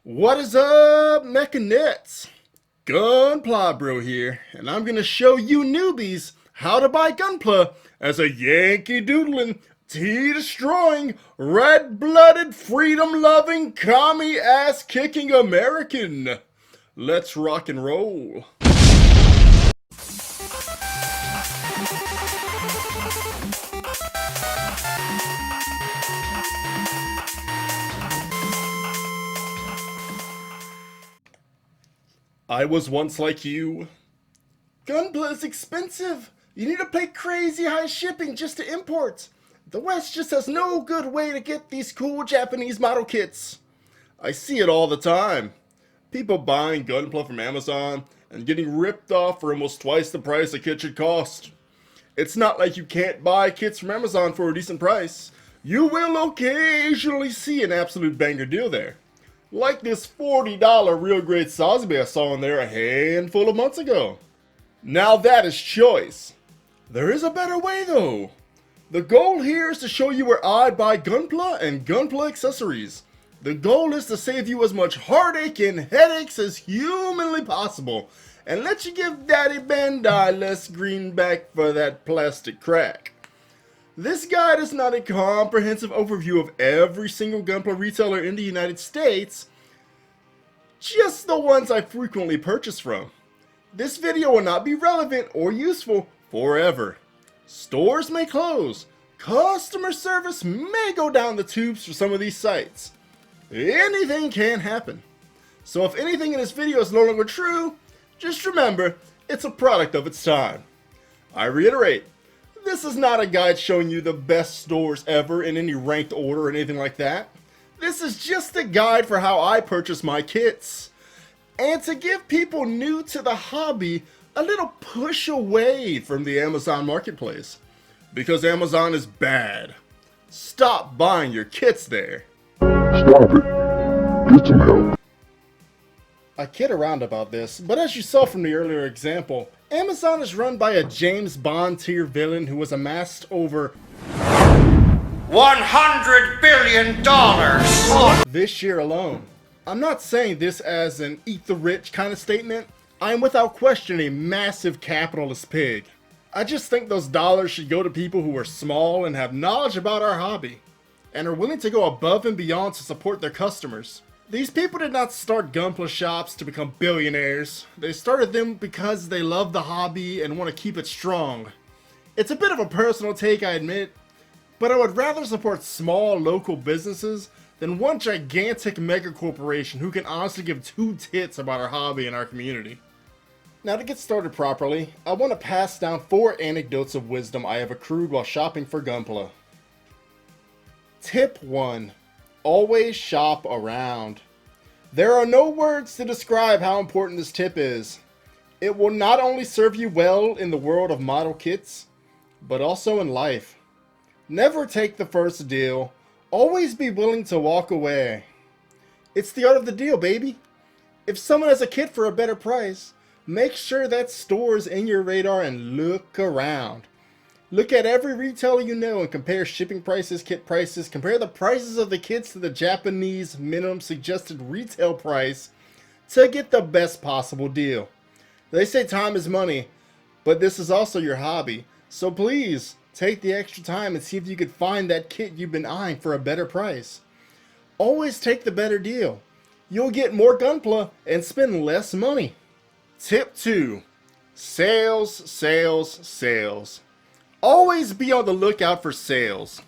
What is up, Mechanets? Gunpla Bro here, and I'm gonna show you newbies how to buy Gunpla as a Yankee doodling, tea destroying, red blooded, freedom loving, commie ass kicking American. Let's rock and roll. I was once like you. Gunpla is expensive. You need to pay crazy high shipping just to import. The West just has no good way to get these cool Japanese model kits. I see it all the time. People buying Gunpla from Amazon and getting ripped off for almost twice the price a kit should cost. It's not like you can't buy kits from Amazon for a decent price. You will occasionally see an absolute banger deal there. Like this $40 real grade Sosby I saw in there a handful of months ago. Now that is choice. There is a better way though. The goal here is to show you where I buy Gunpla and Gunpla accessories. The goal is to save you as much heartache and headaches as humanly possible and let you give Daddy Bandai less greenback for that plastic crack. This guide is not a comprehensive overview of every single Gunpla retailer in the United States, just the ones I frequently purchase from. This video will not be relevant or useful forever. Stores may close. Customer service may go down the tubes for some of these sites. Anything can happen. So if anything in this video is no longer true, just remember, it's a product of its time. I reiterate, this is not a guide showing you the best stores ever in any ranked order or anything like that. This is just a guide for how I purchase my kits. And to give people new to the hobby a little push away from the Amazon marketplace. Because Amazon is bad. Stop buying your kits there. Stop it. Get some help. I kid around about this, but as you saw from the earlier example, Amazon is run by a James Bond tier villain who has amassed over $100 billion this year alone. I'm not saying this as an eat the rich kind of statement. I am without question a massive capitalist pig. I just think those dollars should go to people who are small and have knowledge about our hobby, and are willing to go above and beyond to support their customers. These people did not start Gunpla shops to become billionaires. They started them because they love the hobby and want to keep it strong. It's a bit of a personal take, I admit, but I would rather support small local businesses than one gigantic mega corporation who can honestly give two tits about our hobby and our community. Now to get started properly, I want to pass down 4 anecdotes of wisdom I have accrued while shopping for Gunpla. Tip 1. Always shop around. There are no words to describe how important this tip is. It will not only serve you well in the world of model kits, but also in life. Never take the first deal. Always be willing to walk away. It's the art of the deal, baby. If someone has a kit for a better price, make sure that store is in your radar and look around. Look at every retailer you know and compare shipping prices, kit prices, compare the prices of the kits to the Japanese minimum suggested retail price to get the best possible deal. They say time is money, but this is also your hobby, so please take the extra time and see if you could find that kit you've been eyeing for a better price. Always take the better deal. You'll get more Gunpla and spend less money. Tip 2. Sales, sales, sales. Always be on the lookout for sales.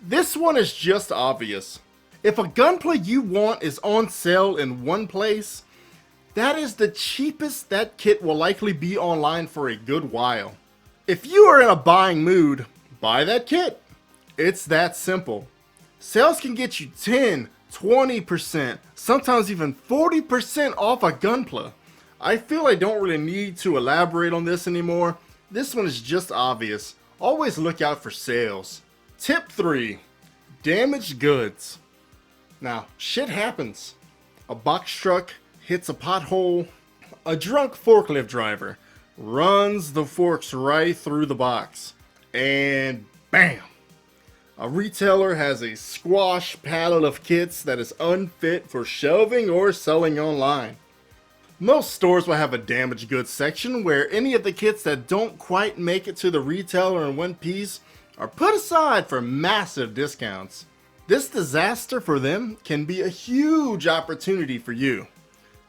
This one is just obvious. If a Gunpla you want is on sale in one place, that is the cheapest that kit will likely be online for a good while. If you are in a buying mood, buy that kit. It's that simple. Sales can get you 10, 20%, sometimes even 40% off a Gunpla. I feel I don't really need to elaborate on this anymore. This one is just obvious. Always look out for sales. Tip 3. Damaged goods. Now, shit happens. A box truck hits a pothole. A drunk forklift driver runs the forks right through the box. And bam! A retailer has a squash pallet of kits that is unfit for shelving or selling online. Most stores will have a damaged goods section where any of the kits that don't quite make it to the retailer in one piece are put aside for massive discounts. This disaster for them can be a huge opportunity for you.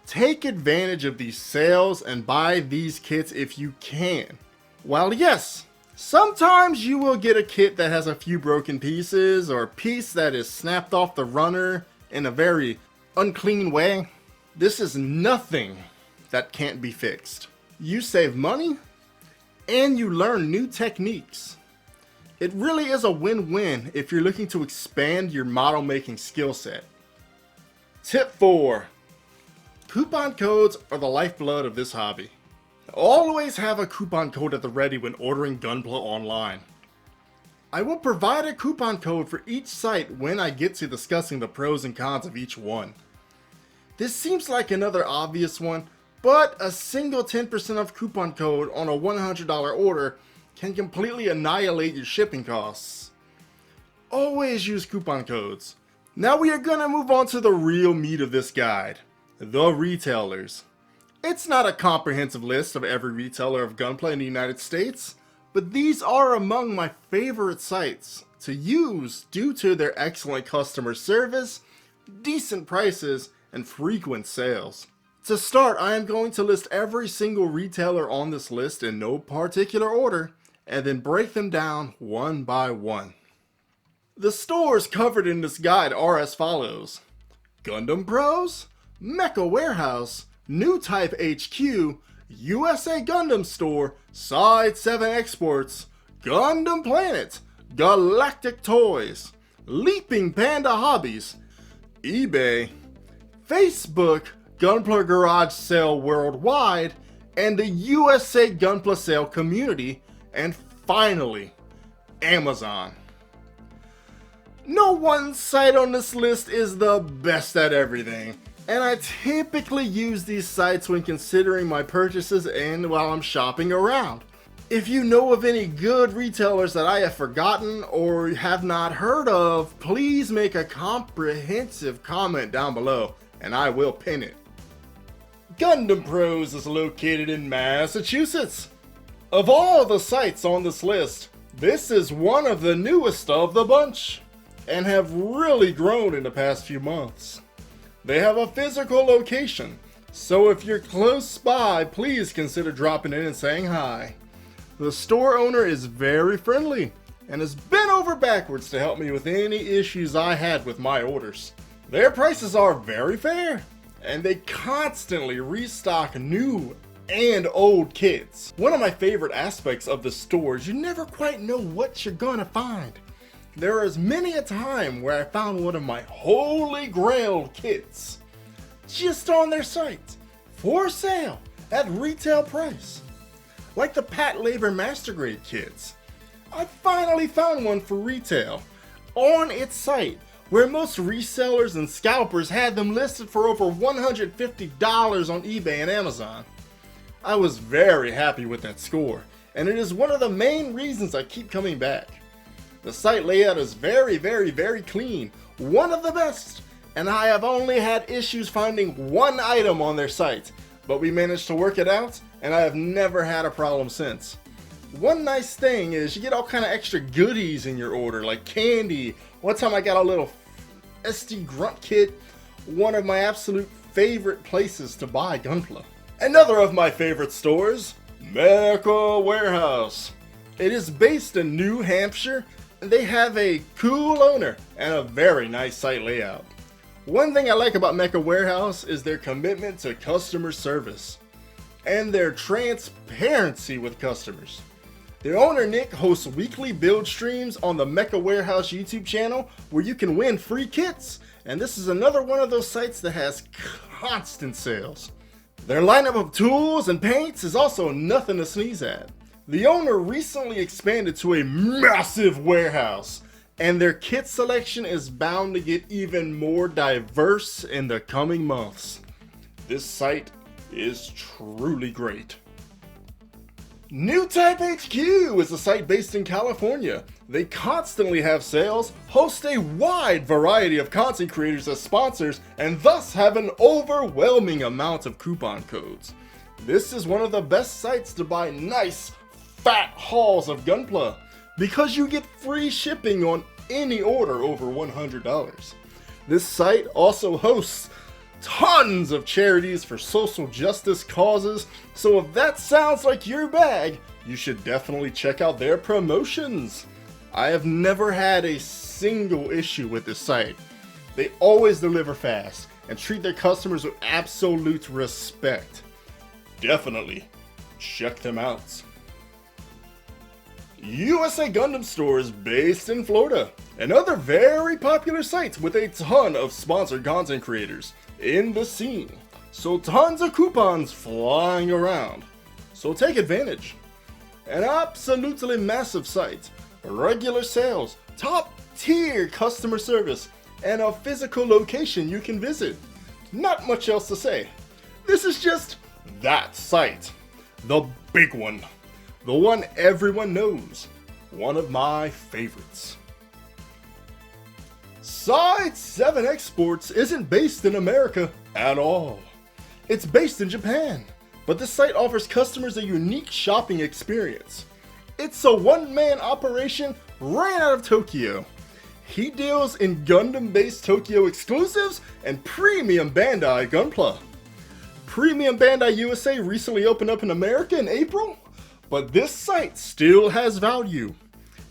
Take advantage of these sales and buy these kits if you can. While yes, sometimes you will get a kit that has a few broken pieces or a piece that is snapped off the runner in a very unclean way. This is nothing that can't be fixed. You save money and you learn new techniques. It really is a win-win if you're looking to expand your model making skill set. Tip 4. Coupon codes are the lifeblood of this hobby. Always have a coupon code at the ready when ordering Gunpla online. I will provide a coupon code for each site when I get to discussing the pros and cons of each one. This seems like another obvious one, but a single 10% off coupon code on a $100 order can completely annihilate your shipping costs. Always use coupon codes. Now we are gonna move on to the real meat of this guide, the retailers. It's not a comprehensive list of every retailer of Gunpla in the United States, but these are among my favorite sites to use due to their excellent customer service, decent prices, and frequent sales. To start, I am going to list every single retailer on this list in no particular order, and then break them down one by one. The stores covered in this guide are as follows: Gundam Pros, Mecha Warehouse, New Type HQ, USA Gundam Store, Side 7 Exports, Gundam Planet, Galactic Toys, Leaping Panda Hobbies, eBay, Facebook, Gunpla Garage Sale Worldwide, and the USA Gunpla Sale Community, and finally, Amazon. No one site on this list is the best at everything, and I typically use these sites when considering my purchases and while I'm shopping around. If you know of any good retailers that I have forgotten or have not heard of, please make a comprehensive comment down below and I will pin it. Gundam Pros is located in Massachusetts. Of all the sites on this list, this is one of the newest of the bunch and have really grown in the past few months. They have a physical location, so if you're close by, please consider dropping in and saying hi. The store owner is very friendly and has bent over backwards to help me with any issues I had with my orders. Their prices are very fair, and they constantly restock new and old kits. One of my favorite aspects of the store is you never quite know what you're gonna find. There is many a time where I found one of my holy grail kits just on their site for sale at retail price. Like the Pat Labor Master Grade kits. I finally found one for retail on its site where most resellers and scalpers had them listed for over $150 on eBay and Amazon. I was very happy with that score, and it is one of the main reasons I keep coming back. The site layout is very clean, one of the best, and I have only had issues finding one item on their site, but we managed to work it out, and I have never had a problem since. One nice thing is you get all kind of extra goodies in your order, like candy. One time I got a little SD Grunt kit, one of my absolute favorite places to buy Gunpla. Another of my favorite stores, Mecha Warehouse. It is based in New Hampshire, and they have a cool owner and a very nice site layout. One thing I like about Mecha Warehouse is their commitment to customer service and their transparency with customers. Their owner Nick hosts weekly build streams on the Mecha Warehouse YouTube channel where you can win free kits, and this is another one of those sites that has constant sales. Their lineup of tools and paints is also nothing to sneeze at. The owner recently expanded to a massive warehouse, and their kit selection is bound to get even more diverse in the coming months. This site is truly great. New Type HQ is a site based in California. They constantly have sales, host a wide variety of content creators as sponsors, and thus have an overwhelming amount of coupon codes. This is one of the best sites to buy nice, fat hauls of Gunpla, because you get free shipping on any order over $100. This site also hosts tons of charities for social justice causes, so if that sounds like your bag, you should definitely check out their promotions. I have never had a single issue with this site. They always deliver fast and treat their customers with absolute respect. Definitely check them out. USA Gundam Store is based in Florida, another very popular site with a ton of sponsored content creators in the scene, so tons of coupons flying around, so take advantage. An absolutely massive site, regular sales, top tier customer service, and a physical location you can visit. Not much else to say. This is just that site, the big one, the one everyone knows, one of my favorites. Site 7 Exports isn't based in America at all. It's based in Japan, but this site offers customers a unique shopping experience. It's a one-man operation right out of Tokyo. He deals in Gundam-based Tokyo exclusives and premium Bandai Gunpla. Premium Bandai USA recently opened up in America in April, but this site still has value.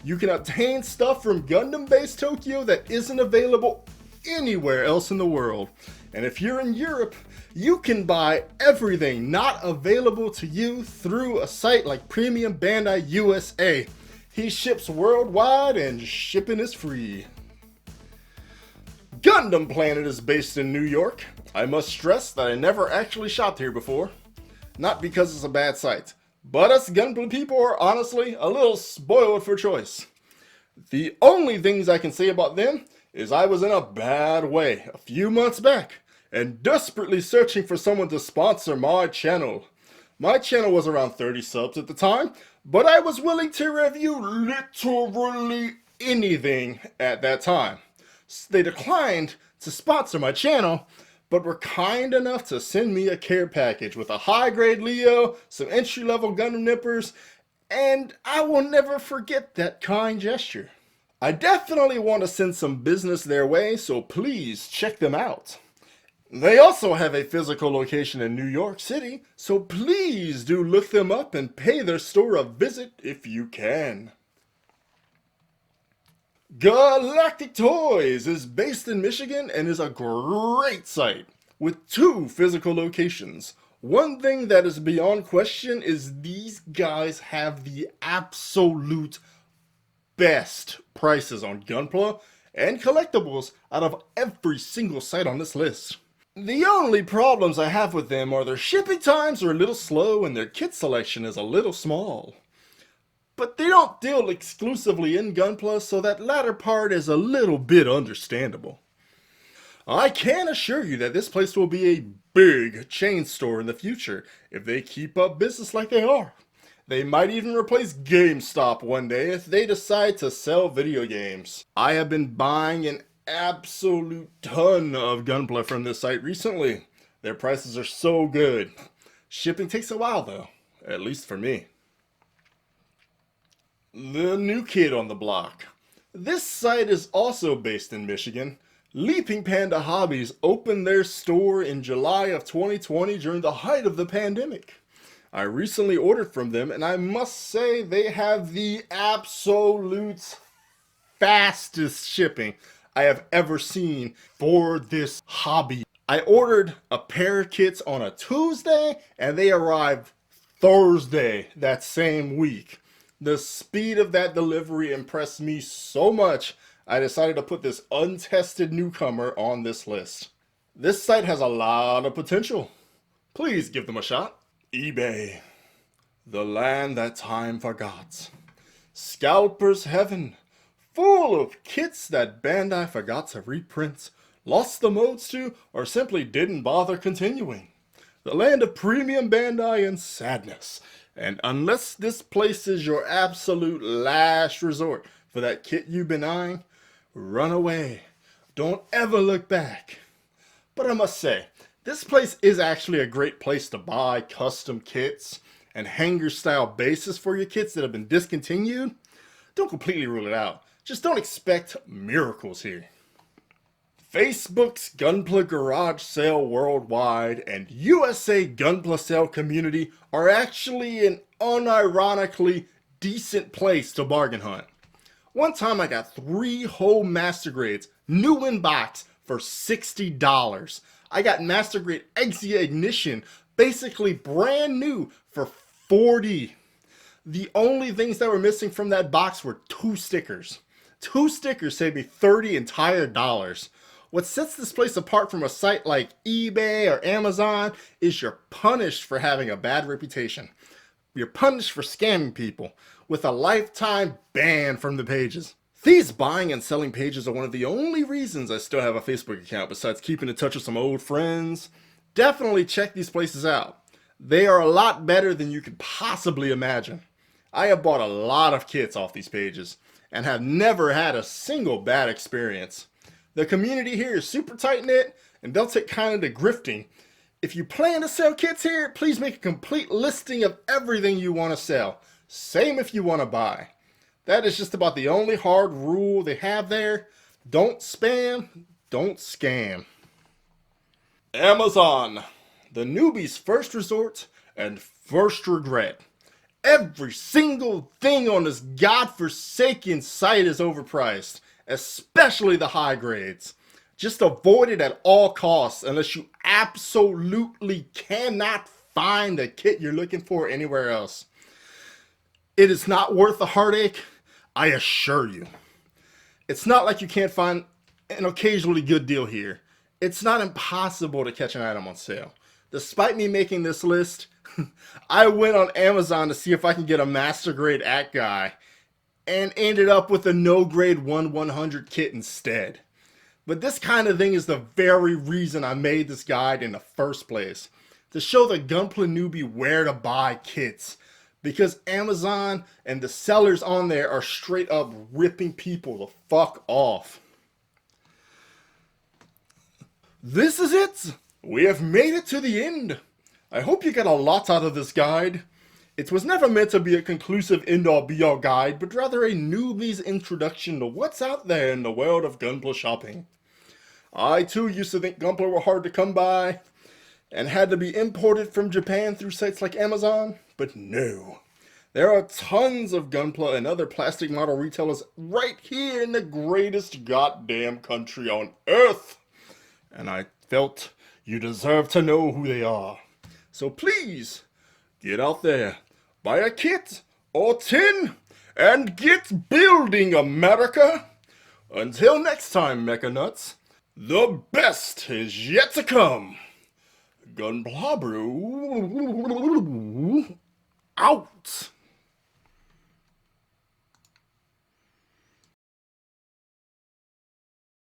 You can obtain stuff from Gundam-based Tokyo that isn't available anywhere else in the world. And if you're in Europe, you can buy everything not available to you through a site like Premium Bandai USA. He ships worldwide and shipping is free. Gundam Planet is based in New York. I must stress that I never actually shopped here before. Not because it's a bad site, but us Gunpla people are honestly a little spoiled for choice. The only things I can say about them is I was in a bad way a few months back and desperately searching for someone to sponsor my channel. My channel was around 30 subs at the time, but I was willing to review literally anything at that time. They declined to sponsor my channel, but were kind enough to send me a care package with a high-grade Leo, some entry-level Gundam nippers, and I will never forget that kind gesture. I definitely want to send some business their way, so please check them out. They also have a physical location in New York City, so please do look them up and pay their store a visit if you can. Galactic Toys is based in Michigan and is a great site with 2 physical locations. One thing that is beyond question is these guys have the absolute best prices on Gunpla and collectibles out of every single site on this list. The only problems I have with them are their shipping times are a little slow and their kit selection is a little small. But they don't deal exclusively in Gunpla, so that latter part is a little bit understandable. I can assure you that this place will be a big chain store in the future if they keep up business like they are. They might even replace GameStop one day if they decide to sell video games. I have been buying an absolute ton of Gunpla from this site recently. Their prices are so good. Shipping takes a while though, at least for me. The new kid on the block. This site is also based in Michigan. Leaping Panda Hobbies opened their store in July of 2020 during the height of the pandemic. I recently ordered from them and I must say they have the absolute fastest shipping I have ever seen for this hobby. I ordered a pair of kits on a Tuesday and they arrived Thursday that same week. The speed of that delivery impressed me so much, I decided to put this untested newcomer on this list. This site has a lot of potential. Please give them a shot. eBay, the land that time forgot. Scalper's heaven, full of kits that Bandai forgot to reprint, lost the modes to, or simply didn't bother continuing. The land of premium Bandai and sadness. And unless this place is your absolute last resort for that kit you've been eyeing, run away. Don't ever look back. But I must say, this place is actually a great place to buy custom kits and hanger style bases for your kits that have been discontinued. Don't completely rule it out. Just don't expect miracles here. Facebook's Gunpla Garage Sale Worldwide and USA Gunpla Sale Community are actually an unironically decent place to bargain hunt. One time I got 3 whole Master Grades, new in box, for $60. I got Master Grade Exia Ignition, basically brand new, for $40. The only things that were missing from that box were 2 stickers. 2 stickers saved me $30 entire dollars. What sets this place apart from a site like eBay or Amazon is you're punished for having a bad reputation. You're punished for scamming people with a lifetime ban from the pages. These buying and selling pages are one of the only reasons I still have a Facebook account besides keeping in touch with some old friends. Definitely check these places out. They are a lot better than you could possibly imagine. I have bought a lot of kits off these pages and have never had a single bad experience. The community here is super tight-knit and they'll take kind of the grifting. If you plan to sell kits here, please make a complete listing of everything you want to sell. Same if you want to buy. That is just about the only hard rule they have there. Don't spam, don't scam. Amazon, the newbie's first resort and first regret. Every single thing on this godforsaken site is overpriced, especially the high grades. Just avoid it at all costs unless you absolutely cannot find the kit you're looking for anywhere else. It is not worth the heartache, I assure you. It's not like you can't find an occasionally good deal here. It's not impossible to catch an item on sale. Despite me making this list, I went on Amazon to see if I can get a Master Grade ACK guy and ended up with a no grade 1/100 kit instead. But this kind of thing is the very reason I made this guide in the first place. To show the Gunpla newbie where to buy kits. Because Amazon and the sellers on there are straight up ripping people the fuck off. This is it! We have made it to the end! I hope you got a lot out of this guide. It was never meant to be a conclusive end-all be-all guide, but rather a newbie's introduction to what's out there in the world of Gunpla shopping. I too used to think Gunpla were hard to come by, and had to be imported from Japan through sites like Amazon, but no. There are tons of Gunpla and other plastic model retailers right here in the greatest goddamn country on earth. And I felt you deserve to know who they are. So please, get out there, buy a kit or 10, and get building, America! Until next time, Mecha Nuts, the best is yet to come. Gunpla Brew out.